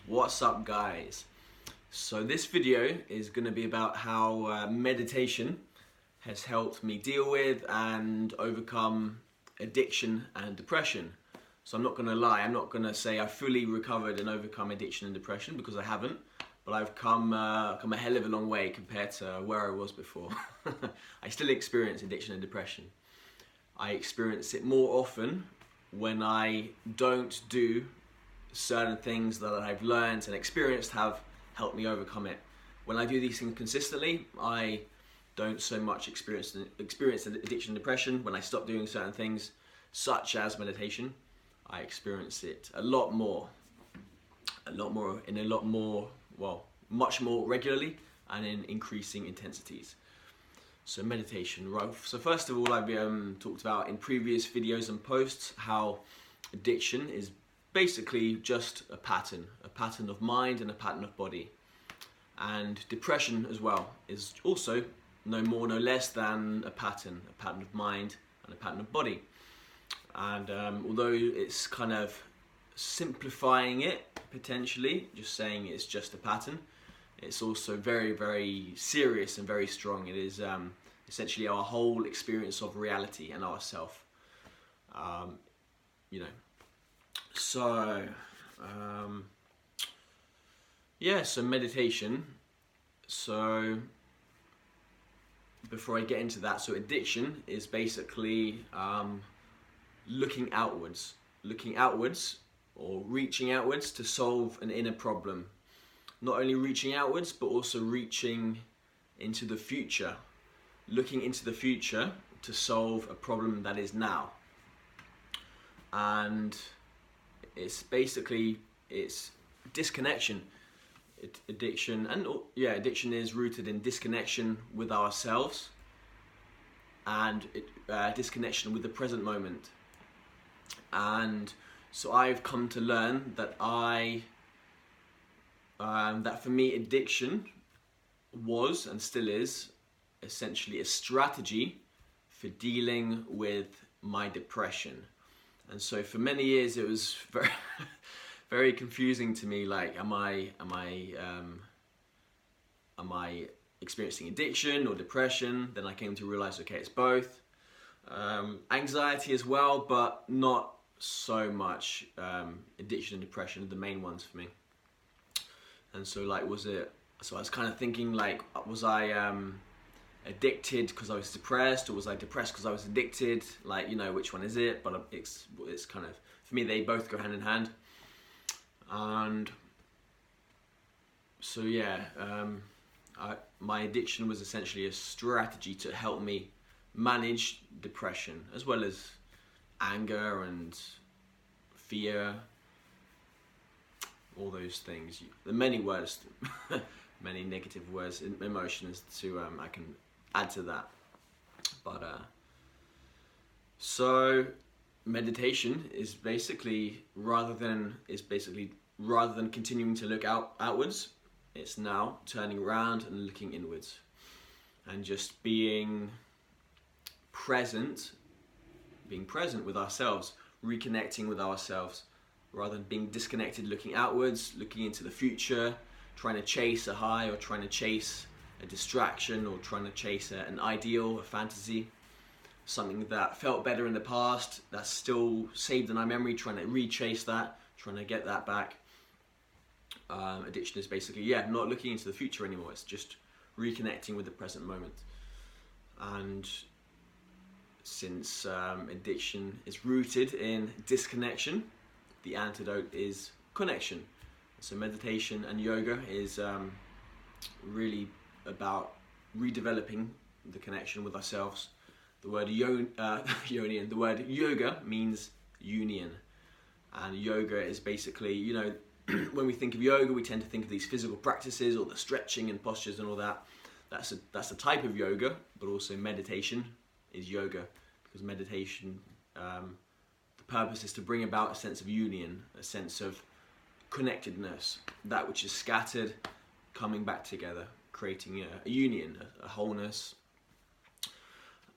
What's up, guys? So this video is going to be about how meditation has helped me deal with and overcome addiction and depression. So I'm not going to lie, I'm not going to say I fully recovered and overcome addiction and depression, because I haven't, but I've come a hell of a long way compared to where I was before. I still experience addiction and depression. I experience it more often when I don't do certain things that I've learned and experienced have helped me overcome it. When I do these things consistently, I don't so much experience addiction and depression. When I stop doing certain things, such as meditation, I experience it much more regularly and in increasing intensities. So meditation, right? So first of all, I've talked about in previous videos and posts how addiction is basically just a pattern of mind and a pattern of body. And depression as well is also no more, no less than a pattern of mind and a pattern of body. And although it's kind of simplifying it, potentially, just saying it's just a pattern, it's also very, very serious and very strong. It is essentially our whole experience of reality and ourself. So meditation. So before I get into that, so addiction is basically looking outwards or reaching outwards to solve an inner problem. Not only reaching outwards, but also reaching into the future, looking into the future to solve a problem that is now. And it's disconnection. Addiction is rooted in disconnection with ourselves and disconnection with the present moment. And so I've come to learn that that for me, addiction was and still is essentially a strategy for dealing with my depression. And so for many years it was very very confusing to me, like am I experiencing addiction or depression? Then I came to realize, okay, it's both. Anxiety as well, but not so much. Addiction and depression are the main ones for me. And so I was kind of thinking, like, was I addicted because I was depressed, or was I depressed because I was addicted? Like, which one is it? But it's kind of, for me, they both go hand in hand. And so my addiction was essentially a strategy to help me manage depression, as well as anger and fear, all those things. The many words, many negative words, emotions to I can add to that. But so meditation is basically rather than continuing to look outwards, it's now turning around and looking inwards, and just being present with ourselves, reconnecting with ourselves, rather than being disconnected, looking outwards, looking into the future, trying to chase a high, or trying to chase a distraction, or trying to chase an ideal, a fantasy, something that felt better in the past, that's still saved in our memory, trying to re-chase that, trying to get that back. Addiction is basically, not looking into the future anymore, it's just reconnecting with the present moment. And since addiction is rooted in disconnection, the antidote is connection. So meditation and yoga is really about redeveloping the connection with ourselves. The word the word yoga means union, and yoga is basically, when we think of yoga, we tend to think of these physical practices, or the stretching and postures and all that. That's a type of yoga, but also meditation is yoga, because meditation, the purpose is to bring about a sense of union, a sense of connectedness, that which is scattered coming back together, creating a union, a wholeness.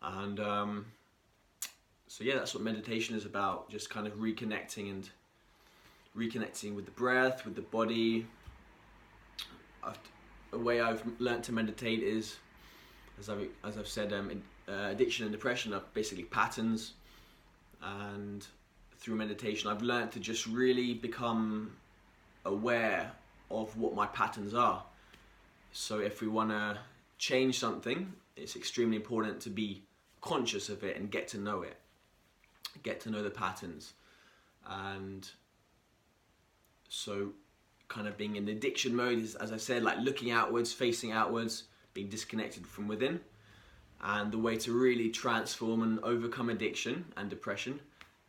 And that's what meditation is about, just kind of reconnecting and reconnecting with the breath, with the body. A way I've learned to meditate is, as I've said, addiction and depression are basically patterns, and through meditation I've learned to just really become aware of what my patterns are. So if we want to change something, it's extremely important to be conscious of it and get to know it, get to know the patterns. And so kind of being in addiction mode is, as I said, like looking outwards, facing outwards, being disconnected from within. And the way to really transform and overcome addiction and depression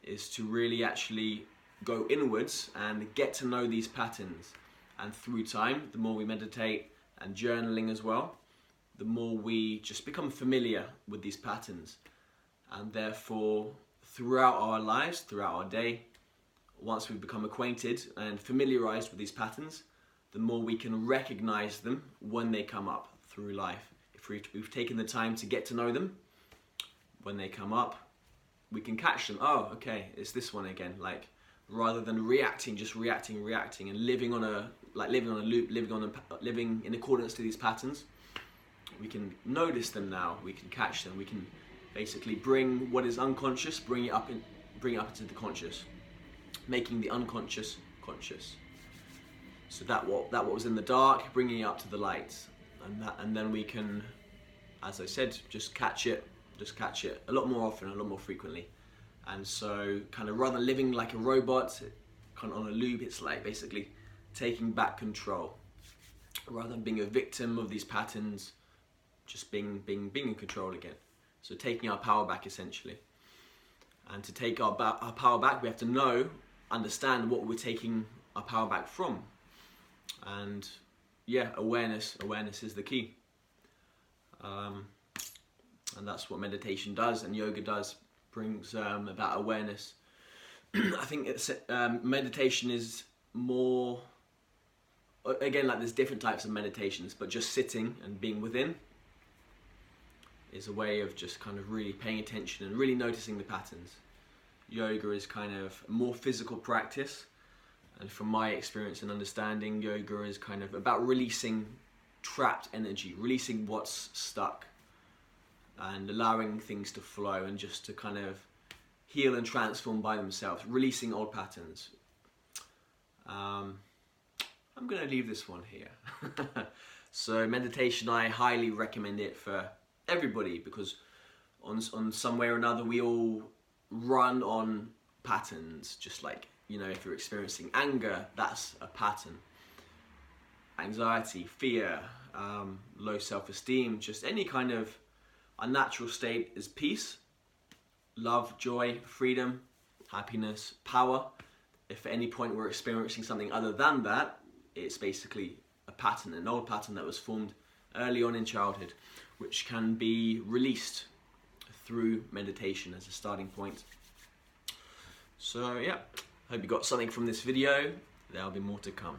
is to really actually go inwards and get to know these patterns. And through time, the more we meditate and journaling as well, the more we just become familiar with these patterns. And therefore, throughout our lives, throughout our day, once we've become acquainted and familiarized with these patterns, the more we can recognize them when they come up through life. If we've taken the time to get to know them, when they come up, we can catch them. Oh, okay, it's this one again. Like, rather than reacting, just reacting, and living on a loop, living in accordance to these patterns, we can notice them now. We can catch them. We can basically bring what is unconscious, bring it up into the conscious, making the unconscious conscious. So that what was in the dark, bringing it up to the light, and then we can, as I said, just catch it a lot more often, a lot more frequently. And so, kind of rather than living like a robot, kind of on a loop, it's like basically taking back control, rather than being a victim of these patterns, just being in control again. So taking our power back, essentially. And to take our power back, we have to understand what we're taking our power back from. And yeah, awareness is the key. And that's what meditation does and yoga does, brings about awareness. I think meditation is more, again, like there's different types of meditations, but just sitting and being within is a way of just kind of really paying attention and really noticing the patterns. Yoga is kind of more physical practice, and from my experience and understanding, yoga is kind of about releasing trapped energy, releasing what's stuck, and allowing things to flow and just to kind of heal and transform by themselves, releasing old patterns. I'm going to leave this one here. So meditation, I highly recommend it for everybody, because on some way or another we all run on patterns. Just like, if you're experiencing anger, that's a pattern. Anxiety, fear, low self-esteem, just any kind of unnatural state is peace, love, joy, freedom, happiness, power. If at any point we're experiencing something other than that, it's basically a pattern, an old pattern that was formed early on in childhood, which can be released through meditation as a starting point. So yeah, hope you got something from this video. There'll be more to come.